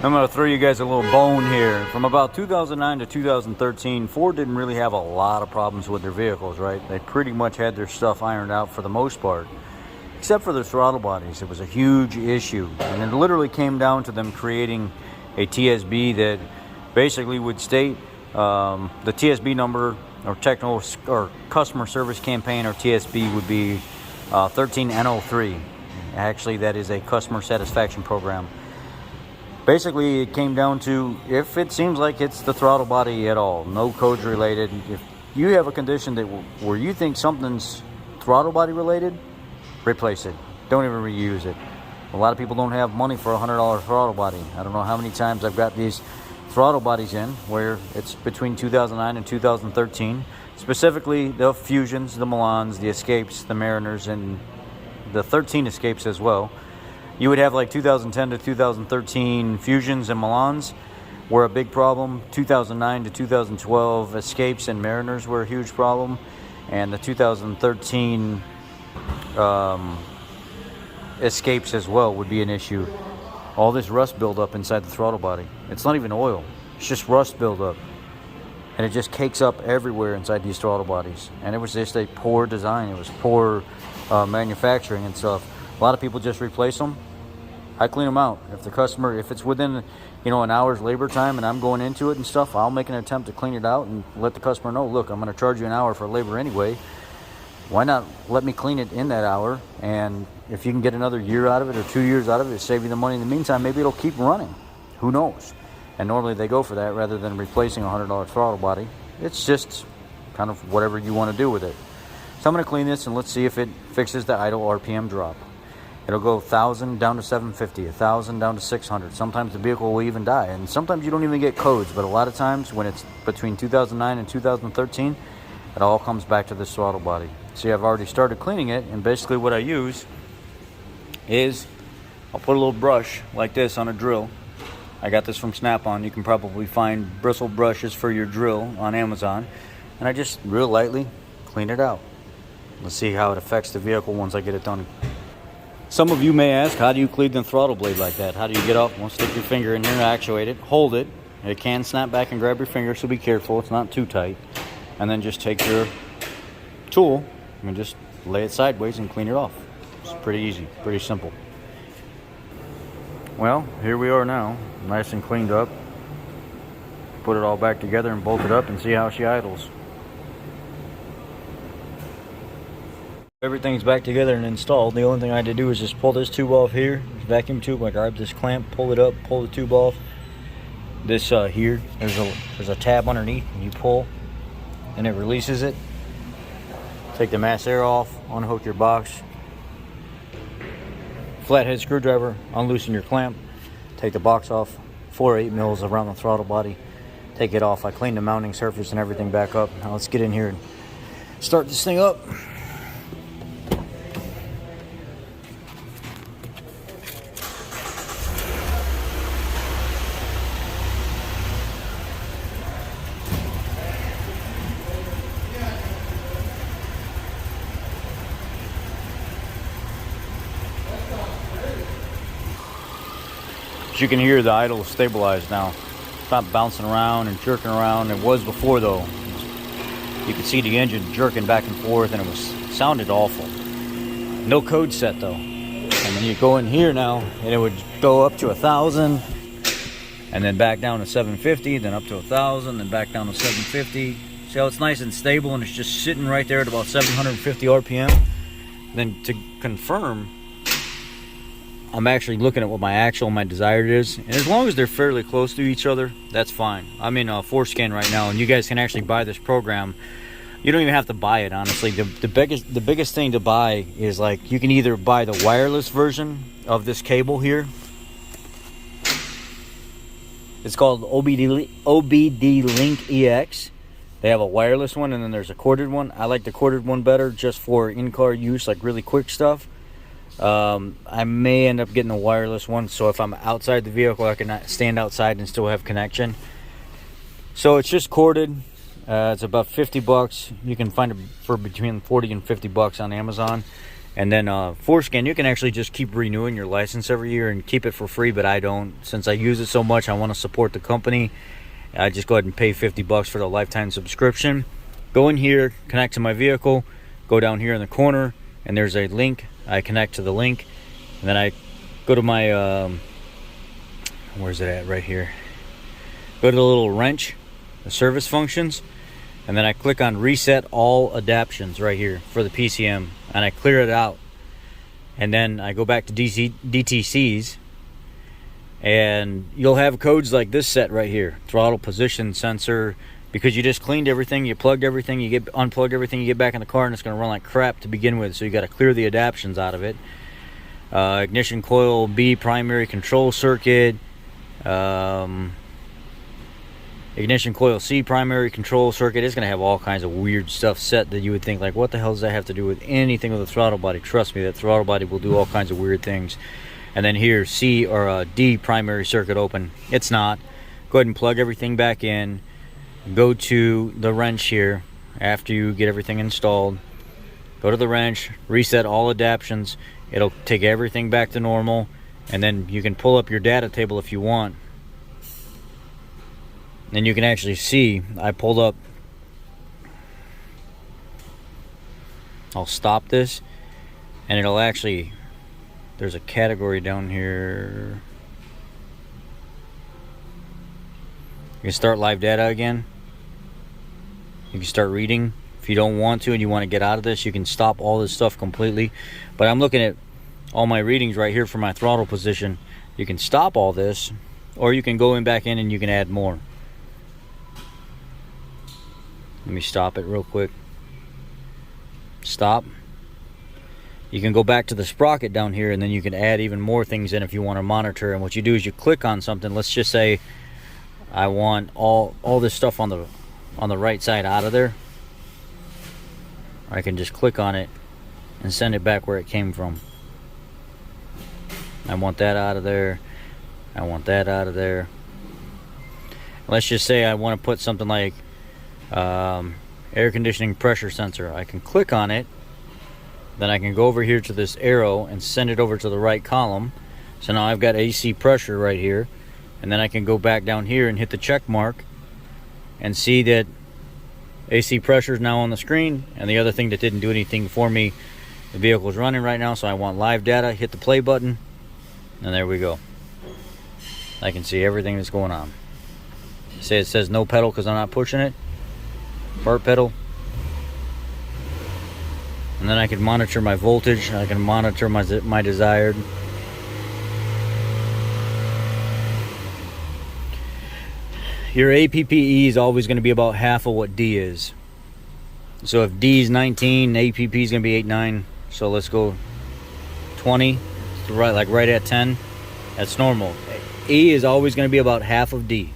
I'm going to throw you guys a little bone here. From about 2009 to 2013, Ford didn't really have a lot of problems with their vehicles, right? They pretty much had their stuff ironed out for the most part, except for their throttle bodies. It was a huge issue, and it literally came down to them creating a TSB that basically would state the TSB number, or technical or customer service campaign, or TSB, would be 13N03. Actually, that is a customer satisfaction program. Basically, it came down to if it seems like it's the throttle body at all, no codes related. If you have a condition that where you think something's throttle body related, replace it. Don't even reuse it. A lot of people don't have money for a $100 throttle body. I don't know how many times I've got these throttle bodies in where it's between 2009 and 2013. Specifically, the Fusions, the Milans, the Escapes, the Mariners, and the 13 Escapes as well. You would have like 2010 to 2013 Fusions and Milans were a big problem. 2009 to 2012 Escapes and Mariners were a huge problem. And the 2013 Escapes as well would be an issue. All this rust buildup inside the throttle body. It's not even oil. It's just rust buildup. And it just cakes up everywhere inside these throttle bodies. And it was just a poor design. It was poor manufacturing and stuff. A lot of people just replace them. I clean them out. If the customer, if it's within, an hour's labor time and I'm going into it and stuff, I'll make an attempt to clean it out and let the customer know, look, I'm going to charge you an hour for labor anyway. Why not let me clean it in that hour? And if you can get another year out of it or 2 years out of it, save you the money in the meantime, maybe it'll keep running. Who knows? And normally they go for that rather than replacing a $100 throttle body. It's just kind of whatever you want to do with it. So I'm going to clean this and let's see if it fixes the idle RPM drop. It'll go 1,000 down to 750, 1,000 down to 600. Sometimes the vehicle will even die, and sometimes you don't even get codes. But a lot of times when it's between 2009 and 2013, it all comes back to this throttle body. See, I've already started cleaning it, and basically what I use is I'll put a little brush like this on a drill. I got this from Snap-on. You can probably find bristle brushes for your drill on Amazon. And I just real lightly clean it out. Let's see how it affects the vehicle once I get it done. Some of you may ask, how do you clean the throttle blade like that? How do you get off? Well, stick your finger in there and actuate it. Hold it. It can snap back and grab your finger, so be careful. It's not too tight. And then just take your tool and just lay it sideways and clean it off. It's pretty easy, pretty simple. Well, here we are now, nice and cleaned up. Put it all back together and bolt it up and see how she idles. Everything's back together and installed. The only thing I had to do is just pull this tube off here, this vacuum tube. I grab this clamp, pull it up, pull the tube off. This here, there's a tab underneath, and you pull, and it releases it. Take the mass air off, unhook your box. Flathead screwdriver, unloosen your clamp. Take the box off, 4 or 8 mils around the throttle body. Take it off. I cleaned the mounting surface and everything back up. Now let's get in here and start this thing up. As you can hear, the idle is stabilized now. It's not bouncing around and jerking around. It was before though. You could see the engine jerking back and forth, and it sounded awful. No code set though. And then you go in here now, and it would go up to 1,000, and then back down to 750, then up to 1,000, then back down to 750. See how it's nice and stable, and it's just sitting right there at about 750 RPM. Then to confirm, I'm actually looking at what my desired is, and as long as they're fairly close to each other, that's fine. I'm in Forescan right now, and you guys can actually buy this program. You don't even have to buy it, honestly. The biggest thing to buy is, like, you can either buy the wireless version of this cable here. It's called OBD Link EX. They have a wireless one, and then there's a corded one. I like the corded one better, just for in-car use, like really quick stuff. I may end up getting a wireless one, so if I'm outside the vehicle, I can stand outside and still have connection. So it's just corded. It's about $50. You can find it for between $40 and $50 on Amazon. And then Forescan, you can actually just keep renewing your license every year and keep it for free, but I don't. Since I use it so much, I want to support the company. I just go ahead and pay $50 for the lifetime subscription. Go in here, connect to my vehicle, go down here in the corner, and there's a link. I connect to the link, and then I go to my, where's it at? Right here. Go to the little wrench, the service functions, and then I click on reset all adaptions right here for the PCM, and I clear it out. And then I go back to DTCs, and you'll have codes like this set right here, throttle position sensor, because you just cleaned everything, you plugged everything, you unplug everything, you get back in the car, and it's going to run like crap to begin with, so you got to clear the adaptions out of it. Ignition coil B primary control circuit, ignition coil C primary control circuit. Is going to have all kinds of weird stuff set that you would think like, what the hell does that have to do with anything with the throttle body? Trust me, that throttle body will do all kinds of weird things. And then here, C or D primary circuit open. It's not. Go ahead and plug everything back in. Go to the wrench here after you get everything installed. Go to the wrench, reset all adaptions. It'll take everything back to normal, and then you can pull up your data table if you want. And you can actually see, I pulled up, I'll stop this, and it'll actually, there's a category down here. You can start live data again. You can start reading. If you don't want to and you want to get out of this, you can stop all this stuff completely. But I'm looking at all my readings right here for my throttle position. You can stop all this, or you can go back in and you can add more. Let me stop it real quick. Stop. You can go back to the sprocket down here, and then you can add even more things in if you want to monitor. And what you do is you click on something. Let's just say I want all this stuff on the right side out of there. I can just click on it and send it back where it came from. I want that out of there. I want that out of there. Let's just say I want to put something like air conditioning pressure sensor. I can click on it, then I can go over here to this arrow and send it over to the right column. So now I've got AC pressure right here, and then I can go back down here and hit the check mark and see that AC pressure is now on the screen. And the other thing that didn't do anything for me, the vehicle is running right now, so I want live data. Hit the play button, and there we go. I can see everything that's going on. Say it says no pedal because I'm not pushing it. Part pedal. And then I can monitor my voltage. I can monitor my desired. Your APPE is always going to be about half of what D is. So if D is 19, APP is going to be 8.9. So let's go 20, right at 10. That's normal. E is always going to be about half of D.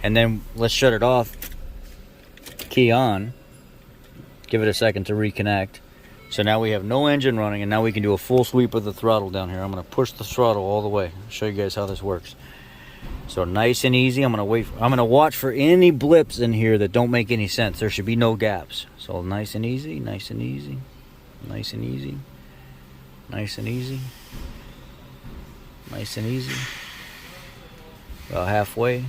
And then let's shut it off. Key on. Give it a second to reconnect. So now we have no engine running, and now we can do a full sweep of the throttle down here. I'm going to push the throttle all the way. I'll show you guys how this works. So nice and easy. I'm going to watch for any blips in here that don't make any sense. There should be no gaps. So nice and easy, nice and easy, nice and easy, nice and easy, nice and easy. About halfway.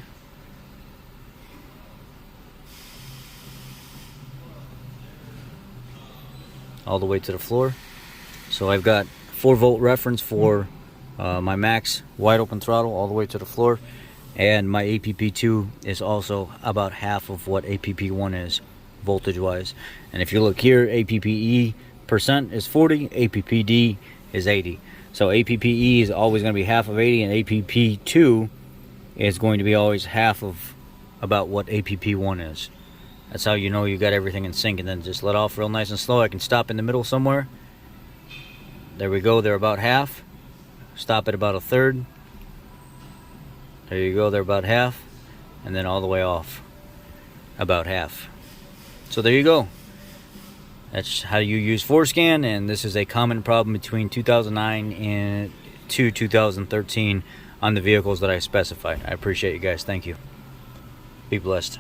All the way to the floor. So I've got 4-volt reference for my max wide open throttle all the way to the floor, and my APP2 is also about half of what APP1 is voltage wise. And if you look here, APPE percent is 40, APPD is 80. So APPE is always going to be half of 80, and APP2 is going to be always half of about what APP1 is. That's how you know you got everything in sync. And then just let off real nice and slow. I can stop in the middle somewhere. There we go. They're about half. Stop at about a third. There you go. They're about half. And then all the way off. About half. So there you go. That's how you use Forescan. And this is a common problem between 2009 and 2013 on the vehicles that I specified. I appreciate you guys. Thank you. Be blessed.